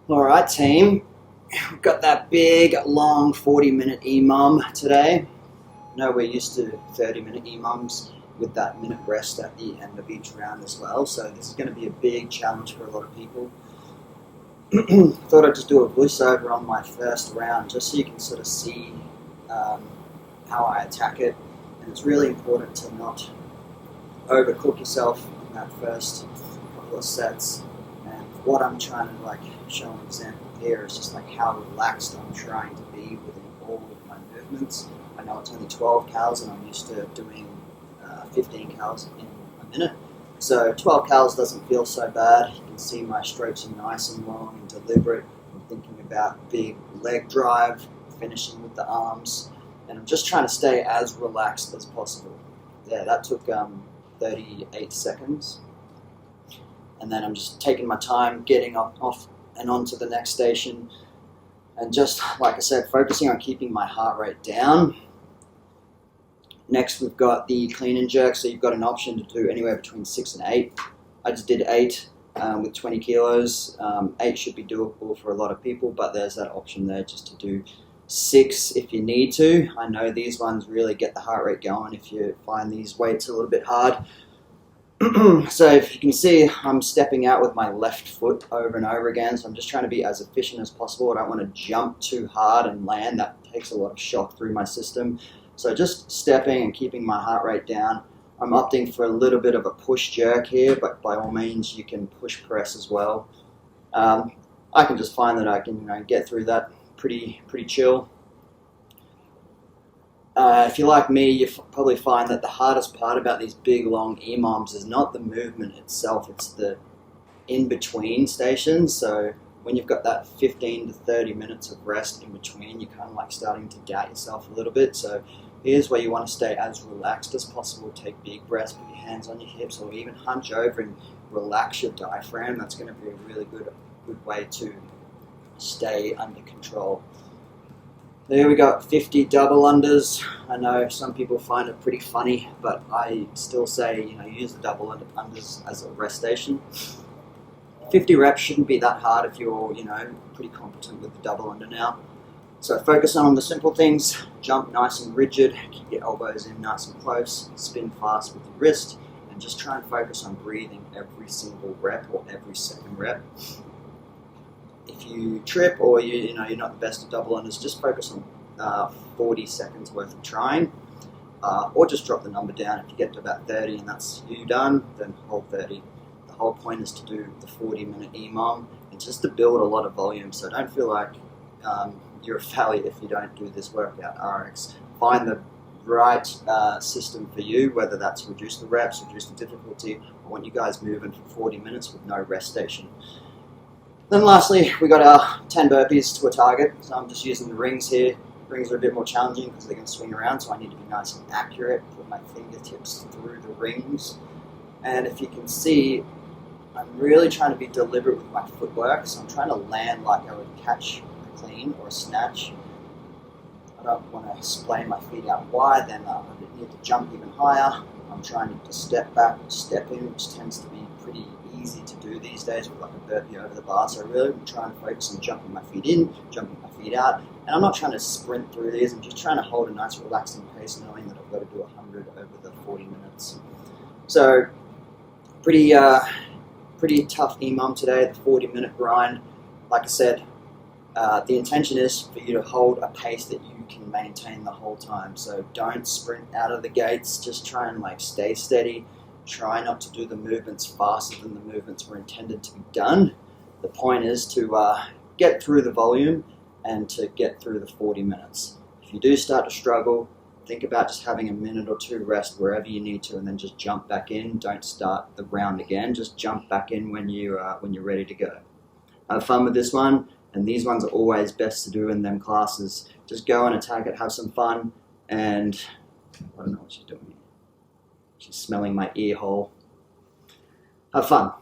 Alright team, we've got that big long 40-minute Emom today. I know we're used to 30-minute Emoms with that minute rest at the end of each round as well, so this is going to be a big challenge for a lot of people. Thought I'd just do a voiceover on my first round just so you can sort of see how I attack it, and it's really important to not overcook yourself in that first couple of sets. What I'm trying to show an example here is just how relaxed I'm trying to be within all of my movements. I know it's only 12 cals and I'm used to doing 15 cals in a minute. So 12 cals doesn't feel so bad. You can see my strokes are nice and long and deliberate. I'm thinking about big leg drive, finishing with the arms, and I'm just trying to stay as relaxed as possible. Yeah, that took 38 seconds. And then I'm just taking my time, getting off and on to the next station. And just, like I said, focusing on keeping my heart rate down. Next, we've got the clean and jerk. So you've got an option to do anywhere between 6 and 8. I just did 8 with 20 kilos. 8 should be doable for a lot of people, but there's that option there just to do 6 if you need to. I know these ones really get the heart rate going if you find these weights a little bit hard. So if you can see, I'm stepping out with my left foot over and over again, so I'm just trying to be as efficient as possible. I don't want to jump too hard and land. That takes a lot of shock through my system. So just stepping and keeping my heart rate down. I'm opting for a little bit of a push jerk here, but by all means you can push press as well. I can just find that I can get through that pretty chill. If you're like me, you probably find that the hardest part about these big long Emoms is not the movement itself, it's the in-between stations. So when you've got that 15 to 30 minutes of rest in between, you're kind of starting to doubt yourself a little bit. So here's where you want to stay as relaxed as possible. Take big breaths, put your hands on your hips, or even hunch over and relax your diaphragm. That's going to be a really good way to stay under control. There we got 50 double unders. I know some people find it pretty funny, but I still say, use the double unders as a rest station. 50 reps shouldn't be that hard if you're, pretty competent with the double under now. So focus on the simple things. Jump nice and rigid, keep your elbows in nice and close, spin fast with your wrist, and just try and focus on breathing every single rep or every second rep. If you trip or you're not the best at double unders, just focus on 40 seconds worth of trying, or just drop the number down. If you get to about 30 and that's you done, then hold 30. The whole point is to do the 40-minute Emom and just to build a lot of volume. So don't feel like you're a failure if you don't do this workout. RX, find the right system for you, whether that's reduce the reps, reduce the difficulty. I want you guys moving for 40 minutes with no rest station. Then lastly, we got our 10 burpees to a target. So I'm just using the rings here. Rings are a bit more challenging because they can swing around, so I need to be nice and accurate, put my fingertips through the rings. And if you can see, I'm really trying to be deliberate with my footwork, so I'm trying to land like I would catch a clean or a snatch. I don't want to splay my feet out wide, then I need to jump even higher. I'm trying to step back, step in, which tends to be pretty easy to do these days with a burpee over the bar. So I really am trying to focus on jumping my feet in, jumping my feet out, and I'm not trying to sprint through these. I'm just trying to hold a nice relaxing pace, knowing that I've got to do 100 over the 40 minutes. So pretty tough Emom today, the 40-minute grind. Like I said, the intention is for you to hold a pace that you can maintain the whole time. So don't sprint out of the gates. Just try and stay steady. Try not to do the movements faster than the movements were intended to be done. The point is to get through the volume and to get through the 40 minutes. If you do start to struggle, think about just having a minute or two rest wherever you need to, and then just jump back in. Don't start the round again. Just jump back in when you're ready to go. Have fun with this one, and these ones are always best to do in them classes. Just go and attack it, have some fun, and I don't know what she's doing here. She's smelling my ear hole. Have fun.